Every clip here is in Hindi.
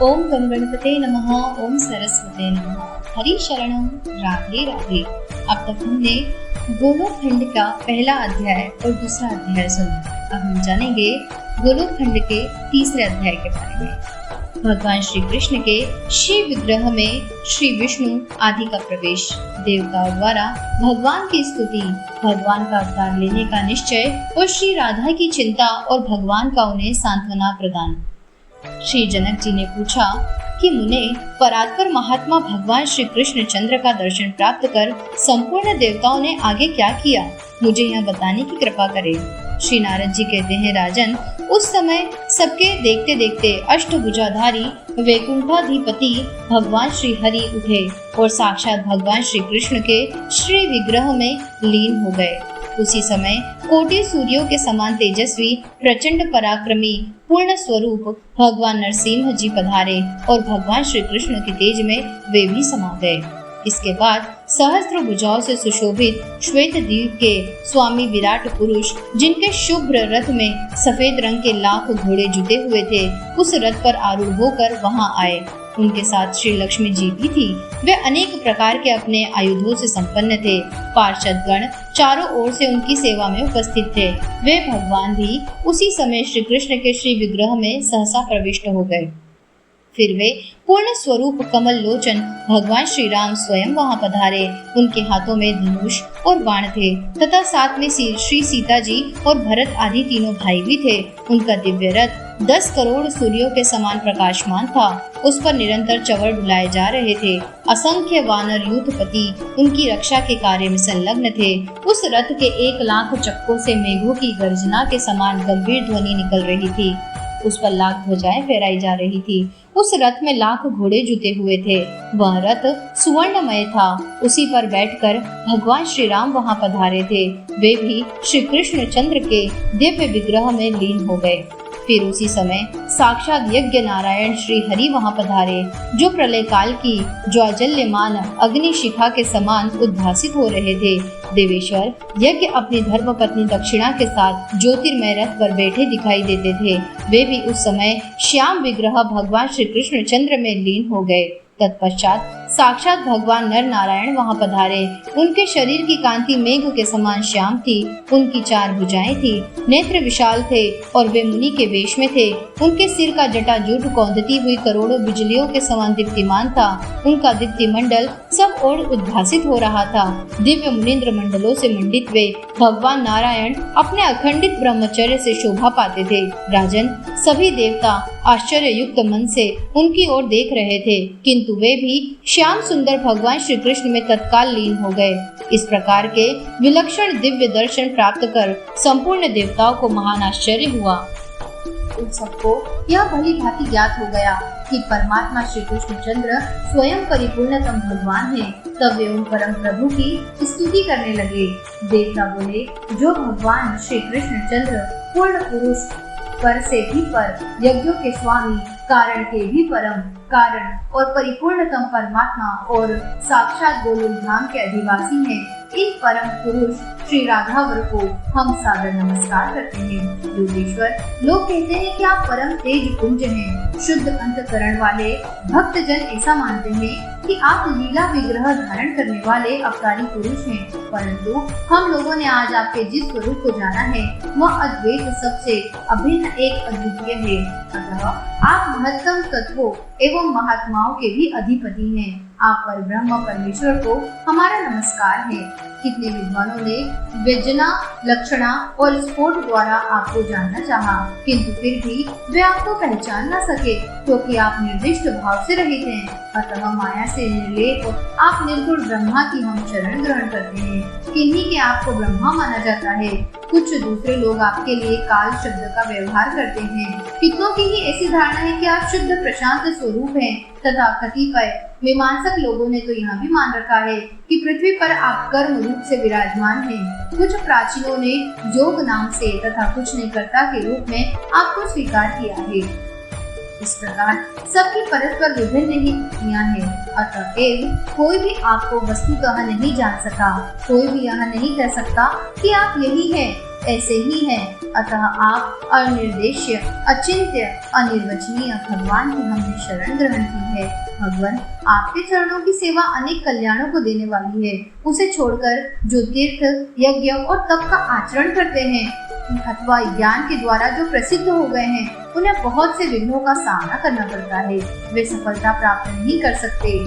ओम गण गणपते नमः। ओम सरस्वते नमः। हरि शरणम। राधे राधे। अब तक हमने गोलोक खंड का पहला अध्याय और दूसरा अध्याय सुना। अब हम जानेंगे गोलोक खंड के तीसरे अध्याय के बारे में। भगवान श्री कृष्ण के शिव विग्रह में श्री विष्णु आदि का प्रवेश, देवताओं द्वारा भगवान की स्तुति, भगवान का अवतार लेने का निश्चय और श्री राधा की चिंता और भगवान का उन्हें सांत्वना प्रदान। श्री जनक जी ने पूछा कि मुने, परात्पर महात्मा भगवान श्री कृष्ण चंद्र का दर्शन प्राप्त कर संपूर्ण देवताओं ने आगे क्या किया, मुझे यह बताने की कृपा करें। श्री नारद जी कहते हैं, राजन, उस समय सबके देखते देखते अष्टभुजाधारी वैकुंठाधिपति भगवान श्री हरि उठे और साक्षात भगवान श्री कृष्ण के श्री विग्रह में लीन हो गए। उसी समय कोटि सूर्यों के समान तेजस्वी, प्रचंड पराक्रमी, पूर्ण स्वरूप भगवान नरसिंह जी पधारे और भगवान श्री कृष्ण के तेज में वे भी समा गए। इसके बाद सहस्त्र भुजाओं से सुशोभित श्वेत द्वीप के स्वामी विराट पुरुष, जिनके शुभ्र रथ में सफेद रंग के लाख घोड़े जुटे हुए थे, उस रथ पर आरूढ़ होकर वहां आए। उनके साथ श्री लक्ष्मी जी भी थी। वे अनेक प्रकार के अपने आयुधों से संपन्न थे। पार्षद गण चारों ओर से उनकी सेवा में उपस्थित थे। वे भगवान भी उसी समय श्री कृष्ण के श्री विग्रह में सहसा प्रविष्ट हो गए। फिर वे पूर्ण स्वरूप कमल लोचन भगवान श्री राम स्वयं वहां पधारे। उनके हाथों में धनुष और बाण थे तथा साथ में श्री सीता जी और भरत आदि तीनों भाई भी थे। उनका दिव्य रथ 10 करोड़ सूर्यों के समान प्रकाशमान था। उस पर निरंतर चवर डुलाए जा रहे थे। असंख्य वानर यूथपति उनकी रक्षा के कार्य में संलग्न थे। उस रथ के 1 लाख चक्कों से मेघों की गर्जना के समान गंभीर ध्वनि निकल रही थी। उस पर लाख ध्वजाएं फहराई जा रही थी। उस रथ में लाख घोड़े जुटे हुए थे। वह रथ सुवर्णमय था। उसी पर बैठकर भगवान श्री राम वहां पधारे थे। वे भी श्री कृष्ण चंद्र के दिव्य विग्रह में लीन हो गए। फिर उसी समय साक्षात यज्ञ नारायण श्री हरि वहां पधारे, जो प्रलय काल की ज्वाजल्यमान अग्नि शिखा के समान उद्भासित हो रहे थे। देवेश्वर यज्ञ अपनी धर्म पत्नी दक्षिणा के साथ ज्योतिर्मय रथ पर बैठे दिखाई देते थे। वे भी उस समय श्याम विग्रह भगवान श्री कृष्ण चंद्र में लीन हो गए। तत्पश्चात साक्षात भगवान नर नारायण वहां पधारे। उनके शरीर की कांति मेघ के समान श्याम थी। उनकी 4 भुजाएं थी, नेत्र विशाल थे और वे मुनि के वेश में थे। उनके सिर का जटाजूट कौंधती हुई करोड़ों बिजलियों के समान दीप्तिमान था। उनका दीप्ति मंडल सब ओर उद्भासित हो रहा था। दिव्य मुनिंद्र मंडलों से मंडित वे भगवान नारायण अपने अखंडित ब्रह्मचर्य से शोभा पाते थे। राजन, सभी देवता आश्चर्य युक्त मन से उनकी ओर देख रहे थे, किंतु वे भी श्याम सुंदर भगवान श्री कृष्ण में तत्काल लीन हो गए। इस प्रकार के विलक्षण दिव्य दर्शन प्राप्त कर संपूर्ण देवताओं को महान आश्चर्य हुआ। उन सबको यह भली भांति ज्ञात हो गया कि परमात्मा श्री कृष्ण चंद्र स्वयं परिपूर्णतम भगवान है। तब वे उन परम प्रभु की स्तुति करने लगे। देवता बोले, जो भगवान श्री कृष्ण चंद्र पूर्ण पुरुष, पर से भी पर, यज्ञों के स्वामी, कारण के भी परम कारण और परिपूर्णतम परमात्मा और साक्षात गोलोक धाम के अधिवासी हैं, इन परम पुरुष श्री राधावर को हम सादर नमस्कार करते हैं। योगेश्वर, लोग कहते हैं कि आप परम तेज पुंज हैं। शुद्ध अंतकरण वाले भक्त जन ऐसा मानते हैं कि आप लीला विग्रह धारण करने वाले अवतारी पुरुष हैं, परंतु हम लोगों ने आज आपके जिस स्वरूप को जाना है वह अद्वैत सबसे अभिन्न एक अद्वितीय है। अतः आप महत्तम तत्वों एवं महात्माओं के भी अधिपति हैं। आप पर ब्रह्म परमेश्वर को हमारा नमस्कार है। कितने विद्वानों ने व्यजना, लक्षणा और स्फोट द्वारा आपको जानना चाहा, किंतु फिर भी वे आपको पहचान न सके, क्योंकि आप निर्दिष्ट भाव से रहित हैं। अतः माया से निर्लेप आप निर्गुण ब्रह्मा की हम शरण ग्रहण करते हैं। किन्हीं के आपको ब्रह्मा माना जाता है। कुछ दूसरे लोग आपके लिए काल शब्द का व्यवहार करते हैं। कितनों की ही ऐसी धारणा है कि आप शुद्ध प्रशांत स्वरूप हैं, तथा कतिपय मीमांसक लोगों ने तो यह भी मान रखा है कि पृथ्वी पर आप कर्म रूप से विराजमान हैं। कुछ प्राचीनों ने योग नाम से तथा कुछ ने कर्ता के रूप में आपको स्वीकार किया है। इस प्रकार सबकी परस्पर विभिन्न ही वृत्तियां हैं। अतएव कोई भी आपको वस्तुतः नहीं जान सका। कोई भी यह नहीं कह सकता कि आप यही हैं। ऐसे ही हैं। अतः आप अनिर्देश्य, अचिंत्य, अनिर्वचनीय भगवान की हमने शरण ग्रहण की है। भगवान, आपके चरणों की सेवा अनेक कल्याणों को देने वाली है। उसे छोड़कर जो तीर्थ, यज्ञ और तप का आचरण करते हैं अथवा ज्ञान के द्वारा जो प्रसिद्ध हो गए हैं, उन्हें बहुत से विघ्नों का सामना करना पड़ता है। वे सफलता प्राप्त नहीं कर सकते।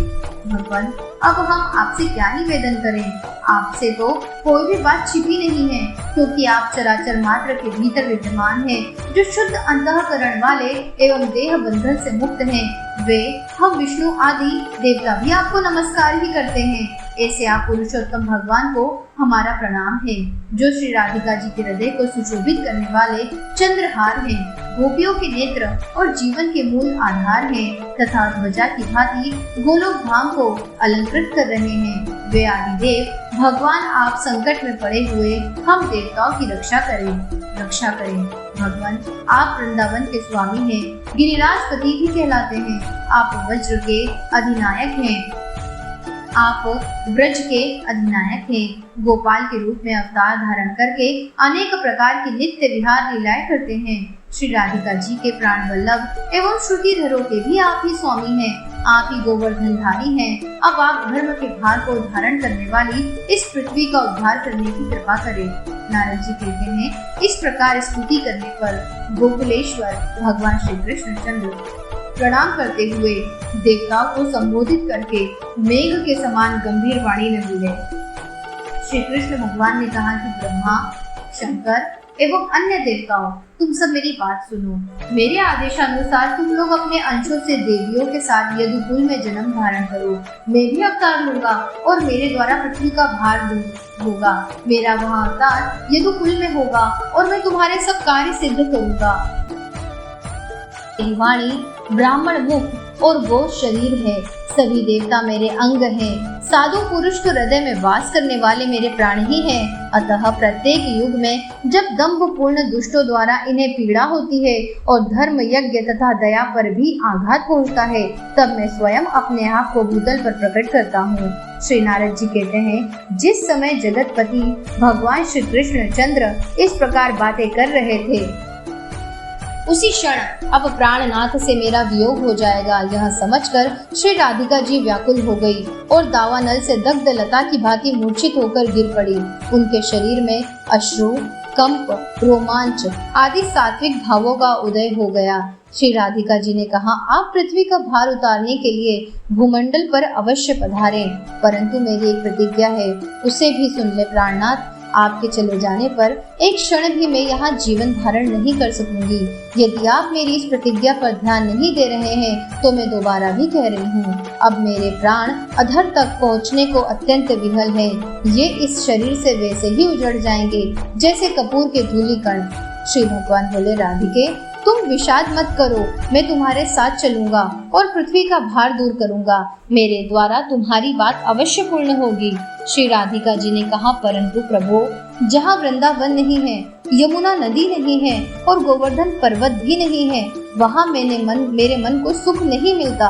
भगवान, अब हम आपसे क्या निवेदन करें? आपसे तो कोई भी बात छिपी नहीं है, क्योंकि आप चराचर मात्र के भीतर विद्यमान हैं, जो शुद्ध अंतःकरण वाले एवं देह बंधन से मुक्त हैं। वे हम विष्णु आदि देवता भी आपको नमस्कार ही करते हैं। ऐसे आप पुरुषोत्तम भगवान को हमारा प्रणाम है, जो श्री राधिका जी के हृदय को सुशोभित करने वाले चंद्रहार हैं, गोपियों के नेत्र और जीवन के मूल आधार हैं, तथा ध्वजा की भांति गोलोक धाम को अलंकृत कर रहे हैं। वे आदिदेव भगवान, आप संकट में पड़े हुए हम देवताओं की रक्षा करें। भगवान, आप वृंदावन के स्वामी हैं, गिरिराजपति भी कहलाते हैं। आप वज्र के अधिनायक हैं, आप ब्रज के अधिनायक हैं। गोपाल के रूप में अवतार धारण करके अनेक प्रकार की नित्य विहार लीलाएं करते हैं। श्री राधिका जी के प्राण वल्लभ एवं श्रुतिधरों के भी आप ही स्वामी हैं। आप ही गोवर्धनधारी हैं। अब आप धर्म के भार को धारण करने वाली इस पृथ्वी का उद्धार करने की कृपा करें। नारद जी कहते हैं, इस प्रकार स्तुति करने पर गोकुलेश्वर भगवान श्री कृष्ण चंद्र प्रणाम करते हुए देवताओं को संबोधित करके मेघ के समान गंभीर वाणी में बोले। श्री कृष्ण भगवान ने कहा कि ब्रह्मा, शंकर एवं अन्य देवताओं, तुम सब मेरी बात सुनो। मेरे आदेशानुसार तुम लोग अपने अंशों से देवियों के साथ यदुकुल में जन्म धारण करो। मैं भी अवतार लूंगा और मेरे द्वारा पृथ्वी का भार दूर होगा। मेरा वहाँ अवतार यदुकुल में होगा और मैं तुम्हारे सब कार्य सिद्ध करूंगा। वाणी ब्राह्मण मुख और गो शरीर है। सभी देवता मेरे अंग हैं। साधु पुरुष तो हृदय में वास करने वाले मेरे प्राण ही हैं। अतः प्रत्येक युग में जब दंभ पूर्ण दुष्टों द्वारा इन्हें पीड़ा होती है और धर्म, यज्ञ तथा दया पर भी आघात पहुंचता है, तब मैं स्वयं अपने आप को भूतल पर प्रकट करता हूँ। श्री नारद जी कहते हैं, जिस समय जगतपति भगवान श्री कृष्ण चंद्र इस प्रकार बातें कर रहे थे, उसी क्षण अब प्राणनाथ से मेरा वियोग हो जाएगा, यह समझकर श्री राधिका जी व्याकुल हो गई और दावानल से दग्ध लता की भांति मूर्छित होकर गिर पड़ी। उनके शरीर में अश्रु, कंप, रोमांच आदि सात्विक भावों का उदय हो गया। श्री राधिका जी ने कहा, आप पृथ्वी का भार उतारने के लिए भूमंडल पर अवश्य पधारें, परंतु मेरी एक प्रतिज्ञा है, उसे भी सुन ले प्राणनाथ। आपके चले जाने पर एक क्षण भी मैं यहाँ जीवन धारण नहीं कर सकूंगी। यदि आप मेरी इस प्रतिज्ञा पर ध्यान नहीं दे रहे हैं तो मैं दोबारा भी कह रही हूँ, अब मेरे प्राण अधर तक पहुँचने को अत्यंत विहल है। ये इस शरीर से वैसे ही उजड़ जाएंगे जैसे कपूर के धूलि कण। श्री भगवान बोले, राधिके तुम विषाद मत करो, मैं तुम्हारे साथ चलूंगा और पृथ्वी का भार दूर करूंगा। मेरे द्वारा तुम्हारी बात अवश्य पूर्ण होगी। श्री राधिका जी ने कहा, परंतु प्रभु, जहाँ वृंदावन नहीं है, यमुना नदी नहीं है और गोवर्धन पर्वत भी नहीं है, वहाँ मेरे मन को सुख नहीं मिलता।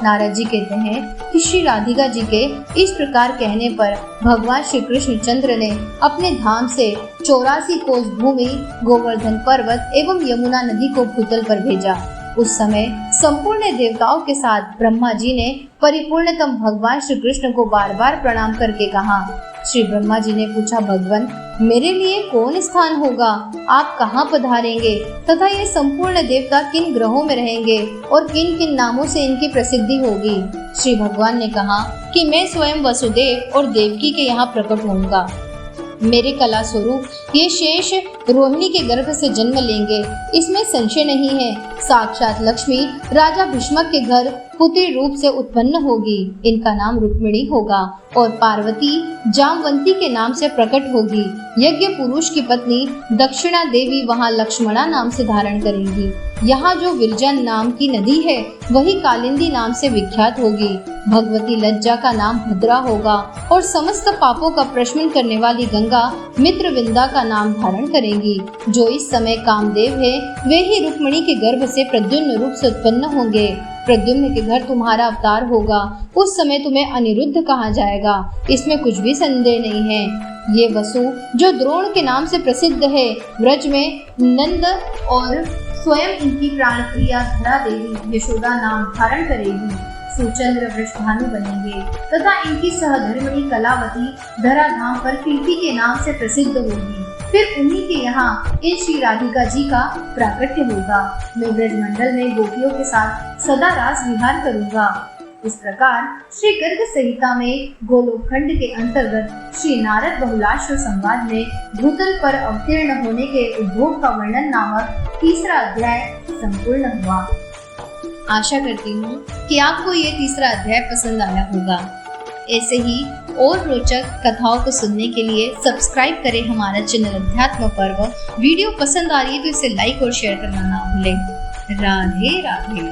नारद जी कहते हैं कि श्री राधिका जी के इस प्रकार कहने पर भगवान श्री कृष्ण चंद्र ने अपने धाम से 84 कोस भूमि, गोवर्धन पर्वत एवं यमुना नदी को भूतल पर भेजा। उस समय संपूर्ण देवताओं के साथ ब्रह्मा जी ने परिपूर्णतम भगवान श्री कृष्ण को बार बार प्रणाम करके कहा। श्री ब्रह्मा जी ने पूछा, भगवान, मेरे लिए कौन स्थान होगा? आप कहाँ पधारेंगे तथा ये संपूर्ण देवता किन ग्रहों में रहेंगे और किन किन नामों से इनकी प्रसिद्धि होगी? श्री भगवान ने कहा कि मैं स्वयं वसुदेव और देवकी के यहाँ प्रकट होऊंगा। मेरे कला स्वरूप ये शेष रोहिणी के गर्भ से जन्म लेंगे, इसमें संशय नहीं है। साक्षात लक्ष्मी राजा भीष्मक के घर पुत्री रूप से उत्पन्न होगी। इनका नाम रुक्मिणी होगा और पार्वती जामवंती के नाम से प्रकट होगी। यज्ञ पुरुष की पत्नी दक्षिणा देवी वहाँ लक्ष्मणा नाम से धारण करेंगी। यहाँ जो विरजन नाम की नदी है वही कालिंदी नाम से विख्यात होगी। भगवती लज्जा का नाम भद्रा होगा और समस्त पापों का प्रशमन करने वाली गंगा मित्रविंदा का नाम धारण करेंगी। जो इस समय कामदेव है वे ही रुक्मिणी के गर्भ से प्रद्युम्न रूप से उत्पन्न होंगे। प्रद्युम्न के घर तुम्हारा अवतार होगा, उस समय तुम्हें अनिरुद्ध कहा जाएगा, इसमें कुछ भी संदेह नहीं है। ये वसु जो द्रोण के नाम से प्रसिद्ध है, ब्रज में नंद और स्वयं इनकी प्राणप्रिया धरा देवी यशोदा नाम धारण करेगी, सुचंद्र वृषभानु बनेंगे तथा इनकी सहधर्मिणी कलावती धराधाम पर कीर्ति के नाम से प्रसिद्ध होगी। फिर उन्हीं के यहाँ इन श्री राधिका जी का प्राकट्य होगा। मैं ब्रजमंडल में गोपियों के साथ सदा रास विहार करूंगा। इस प्रकार श्री गर्ग संहिता में गोलोकखंड के अंतर्गत श्री नारद बहुलाश्व संवाद में भूतल पर अवतीर्ण होने के उद्भव का वर्णन नामक तीसरा अध्याय संपूर्ण हुआ। आशा करती हूँ कि आपको ये तीसरा अध्याय पसंद आया होगा। ऐसे ही और रोचक कथाओं को सुनने के लिए सब्सक्राइब करें हमारा चैनल अध्यात्म पर्व। वीडियो पसंद आ रही है तो इसे लाइक और शेयर करना ना भूलें। राधे राधे।